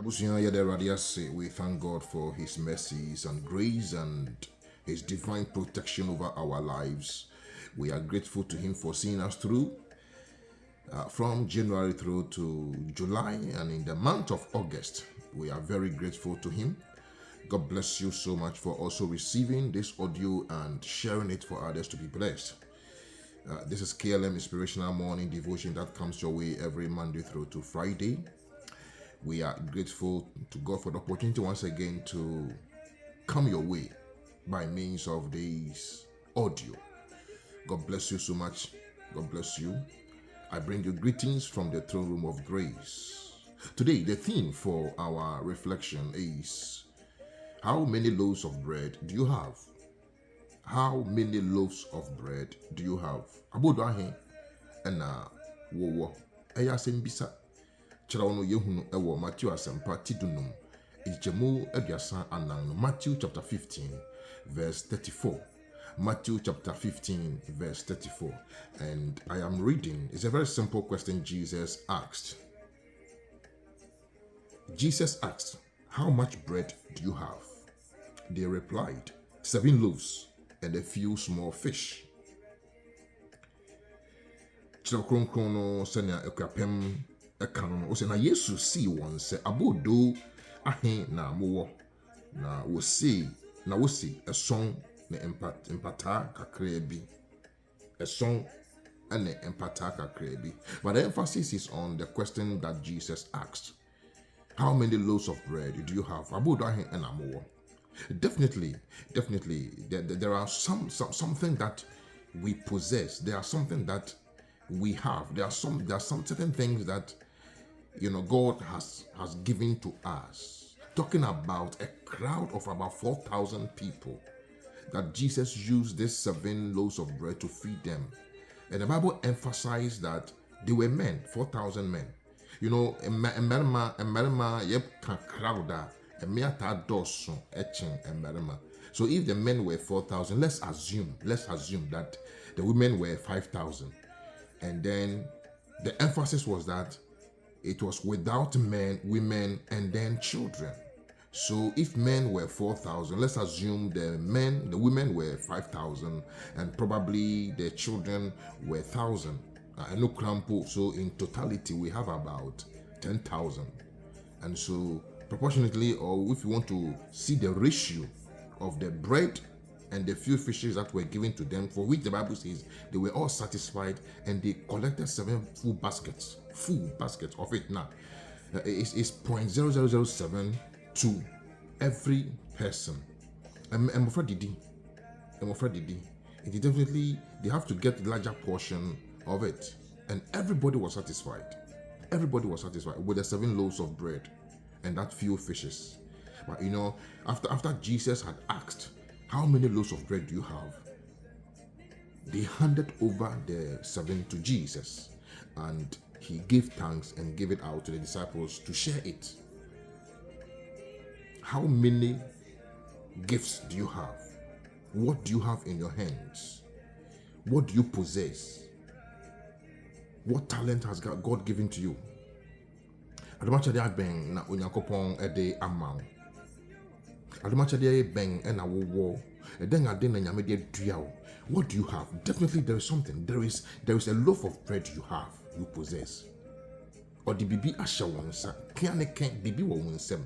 Abusuya Yede Radiase, we thank God for His mercies and grace and His divine protection over our lives. We are grateful to Him for seeing us through from January through to July, and in the month of August. We are very grateful to Him. God bless you so much for also receiving this audio and sharing it for others to be blessed. This is KLM Inspirational Morning Devotion that comes your way every Monday through to Friday. We are grateful to God for the opportunity once again to come your way by means of this audio. God bless you so much. God bless you. I bring you greetings from the throne room of grace. Today, the theme for our reflection is: how many loaves of bread do you have? How many loaves of bread do you have? Abodo ahe na wo eya sembisa kyerɛw no yehunu ɛwɔ Matthew asempa tidunum ejemu aduasa anan no, Matthew chapter 15 verse 34. Matthew chapter 15 verse 34, and I am reading. It's a very simple question Jesus asked. Jesus asked, how much bread do you have? They replied, 7 loaves and a few small fish. Kyerɛw kronkron no sɛnea akuapem ɛka no no, na Yesu sii wɔn sɛ abodo ahe na mowɔ, na wosi ɛsɔn ne empataa kakraa bi. Ɛsɔn ɛne empataa kakraa bi. But the emphasis is on the question that Jesus asked. How many loaves of bread do you have? Abodo ahe na mowɔ. Definitely, there are something that we possess. There are something that we have. There are some certain things that God has given to us. Talking about a crowd of about 4,000 people, that Jesus used these 7 loaves of bread to feed them, and the Bible emphasized that they were men, 4,000 men. Mmarima yep can crowd so if the men were 4,000, let's assume that the women were 5,000, and then the emphasis was that it was without men, women, and then children. So if men were 4,000, let's assume the women were 5,000, and probably the children were 1,000. So in totality, we have about 10,000. And so proportionately, or if you want to see the ratio of the bread and the few fishes that were given to them, for which the Bible says they were all satisfied, and they collected 7 full baskets of it. Now, it's 0.0007 to every person. I'm afraid definitely they have to get the larger portion of it, and everybody was satisfied with the 7 loaves of bread and that few fishes. But after Jesus had asked, how many loaves of bread do you have, they handed over the 7 to Jesus, and he gave thanks and gave it out to the disciples to share it. How many gifts do you have? What do you have in your hands? What do you possess? What talent has God given to you? Adomachade abeng na Onyankopon ede ama. Adomachade beng na wo. Eden ade na nyame de dua. What do you have? Definitely there is something. There is a loaf of bread you have, you possess. Or the bibi asha wonsa. Kiane bibi wo wonsem.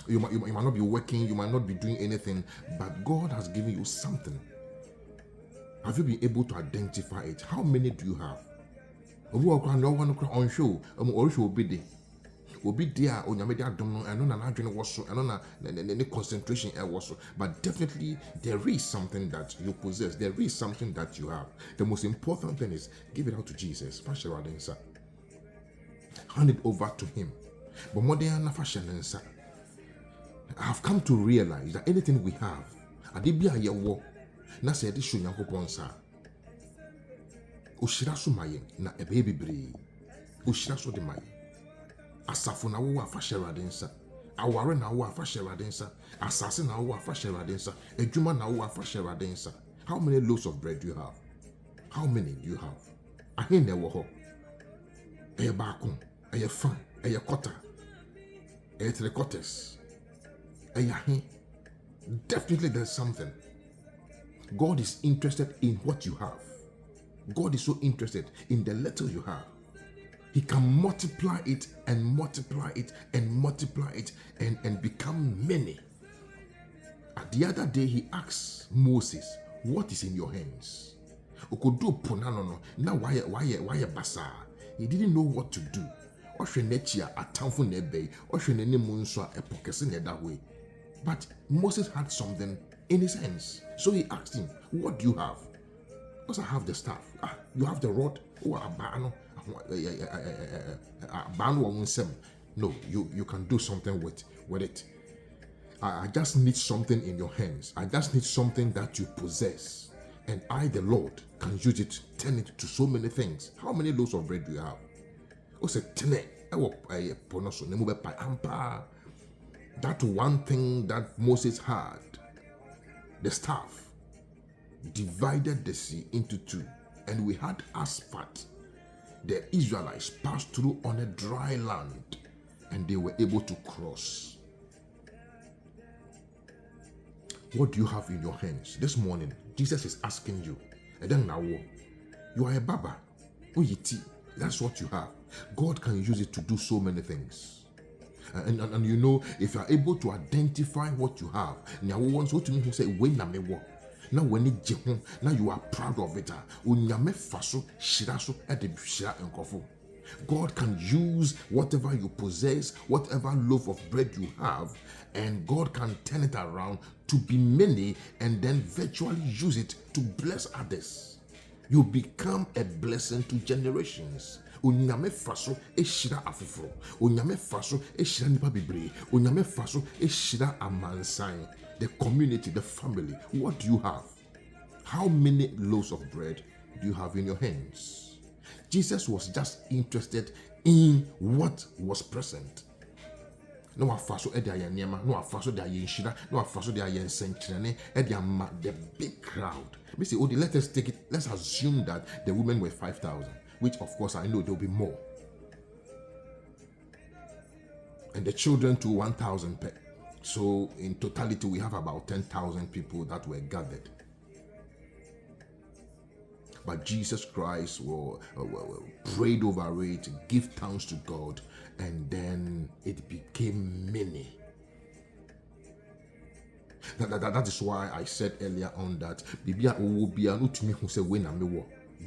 You might not be working, you might not be doing anything, but God has given you something. Have you been able to identify it? How many do you have? On show, Obi there onyamede adom no eno na adwene wo so eno na ne concentration e wo so, but definitely there is something that you possess. There is something that you have. The most important thing is give it out to Jesus. Hand it over to him. But more than I have come to realize that anything we have, adibia ye wo na se de hwo Nyankopon sa ohyira so maye na ebe bebre ohyira so de maye asafo na wo afa hyerade nsa, aware na wo afa hyerade nsa, asase na wo afa hyerade nsa, adwuma na wo afa hyerade nsa. How many loaves of bread do you have? How many do you have? Ahe na wo ho eye baako, eye fa, eye quarter, three quarters. Definitely there's something. God is interested in what you have. God is so interested in the little you have. He can multiply it and multiply it and multiply it and become many. The other day he asked Moses, what is in your hands? Now why basa? He didn't know what to do. But Moses had something in his hands. So he asked him, what do you have? Because I have the staff. You have the rod? No, you can do something with it. I just need something in your hands. I just need something that you possess. And I, the Lord, can use it, turn it to so many things. How many loaves of bread do you have? That one thing that Moses had, the staff, divided the sea into two. And we had asphalt. The Israelites passed through on a dry land and they were able to cross. What do you have in your hands? This morning, Jesus is asking you. And then now, you are a baba. That's what you have. God can use it to do so many things. And you know, if you are able to identify what you have, now what to me who say, when na me wo. Now when it jehun, now you are proud of it. God can use whatever you possess, whatever loaf of bread you have, and God can turn it around to be many and then virtually use it to bless others. You become a blessing to generations. Onyame faso eshira afoforo. Onyame faso eshira nipa bebre. Onyame faso eshira amansan. The community, the family. What do you have? How many loaves of bread do you have in your hands? Jesus was just interested in what was present. No afaso e dia yeniema, no afaso dia yenshira, no afaso dia yensenkrene, e dia the big crowd. Me say, let us take it. Let's assume that the women were 5,000, which of course I know there'll be more. And the children to 1,000 per. So in totality, we have about 10,000 people that were gathered. But Jesus Christ prayed over it, give thanks to God, and then it became many. That is why I said earlier on that the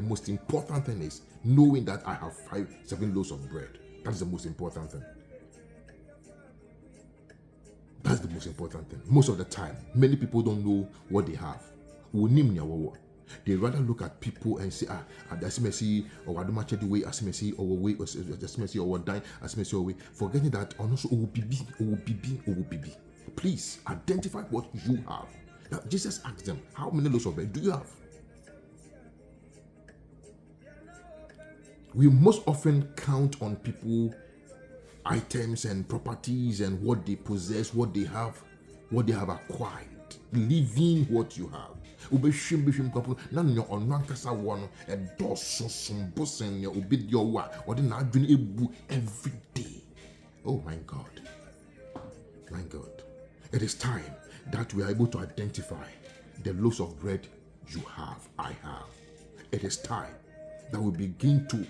most important thing is knowing that I have 7 loaves of bread. That's the most important thing. That's the most important thing. Most of the time, many people don't know what they have. They rather look at people and say, that's messy, or I don't match the way, as messy, or way, or just messy, or dying, as messy, or way. Forgetting that, or also, OBB. Please identify what you have. Now, Jesus asked them, how many loaves of bread do you have? We most often count on people, items and properties and what they possess, what they have acquired. Living what you have. Every day. Oh my God. My God. It is time that we are able to identify the loaves of bread you have, I have. It is time that we begin to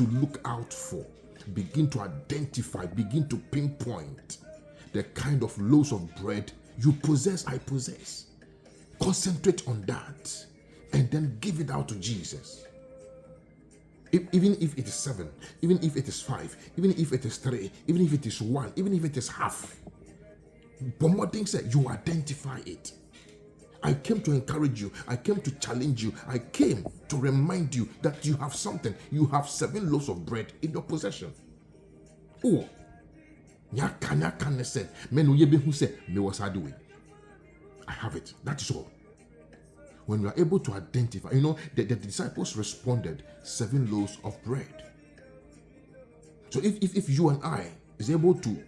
look out for, begin to identify, begin to pinpoint the kind of loaves of bread you possess, I possess. Concentrate on that and then give it out to Jesus. Even if it is 7, even if it is 5, even if it is 3, even if it is 1, even if it is half. Bombarding said, you identify it. I came to encourage you. I came to challenge you. I came to remind you that you have something. You have 7 loaves of bread in your possession. Oh, said, I have it. That is all. When we are able to identify, the disciples responded 7 loaves of bread. So if you and I is able to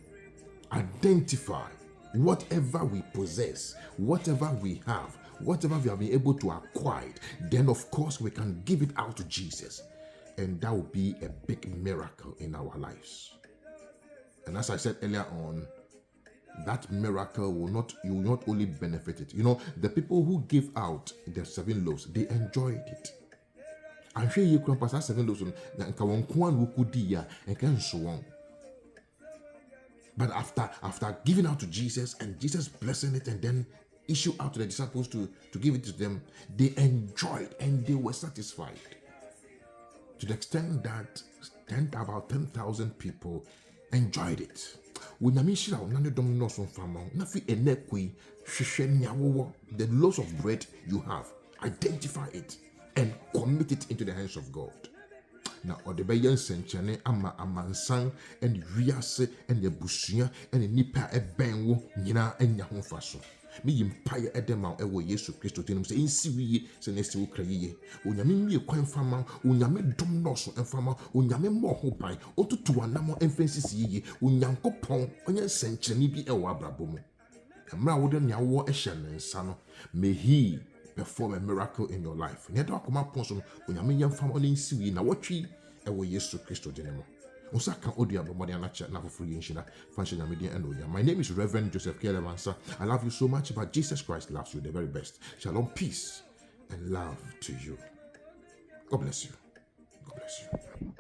identify whatever we possess, whatever we have been able to acquire, then of course we can give it out to Jesus. And that will be a big miracle in our lives. And as I said earlier on, that miracle you will not only benefit it. You know, the people who gave out the 7 loaves, they enjoyed it. I'm sure you can pass 7 loaves and so on. But after giving out to Jesus and Jesus blessing it and then issue out to the disciples to give it to them, they enjoyed and they were satisfied. To the extent that about 10,000 people enjoyed it. The loaves of bread you have, identify it and commit it into the hands of God. Now, or the bayan senchane ama amansan and riase and the busia and the nipa e benwo nyina enya ho faso. Me yimpaye edema ewo Yesu Kristo tinum se insiwiye se nesi wo krayiye. Onyame mie kwan fama, onyame dom noso enfama, onyame mo ho ban, otutu anamo emfensisi yiye, onyankopon onye senchane bi ewo abrabomu. Emra wo de nya wo ehye ne nsa no, may he perform a miracle in your life. Nedo akoma ponso onyame yemfam on insiwi na watwi ewo Yesu Kristo dinemo. Onsa kan odia bomode anacha na foforo yinshira fanche nyame din enoya. My name is Reverend Joseph Kelevansa. I love you so much, but Jesus Christ loves you the very best. Shalom, peace and love to you. God bless you. God bless you.